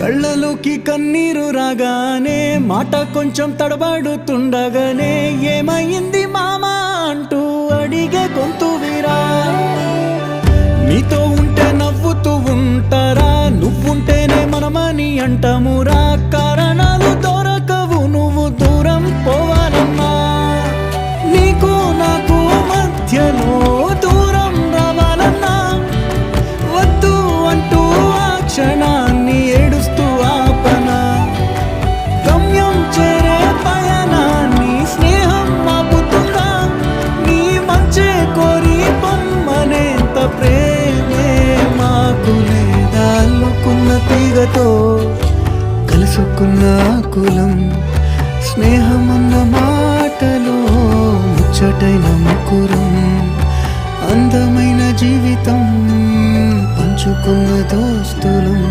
కళ్ళలోకి కన్నీరు రాగానే మాట కొంచెం తడబడుతుండగానే ఏమైంది మామా అంటూ అడిగే గొంతు వీరా. నీతో ఉంటే నవ్వుతూ ఉంటారా, నువ్వుంటేనే మనమని అంటామురా. కారణాలు దొరకవు నువ్వు దూరం పోవాలన్నా, నీకు నాకు మధ్యలో దూరం రావాలన్నా. వద్దు అంటూ ఆ క్షణాన్ని ఏడుస్తూ ఆపనా. గమ్యం చేరే పయనాన్ని స్నేహం ఆపుతుందా. నీ మంచే కోరి పొమ్మనేంత ప్రేమే మాకు లేదా. అల్లుకున్న తీగతో కలుసుకున్న కులం, స్నేహమన్న మాటలో ముచ్చటైన ముకురం. అందమైన జీవితం పంచుకున్న దోస్తులం.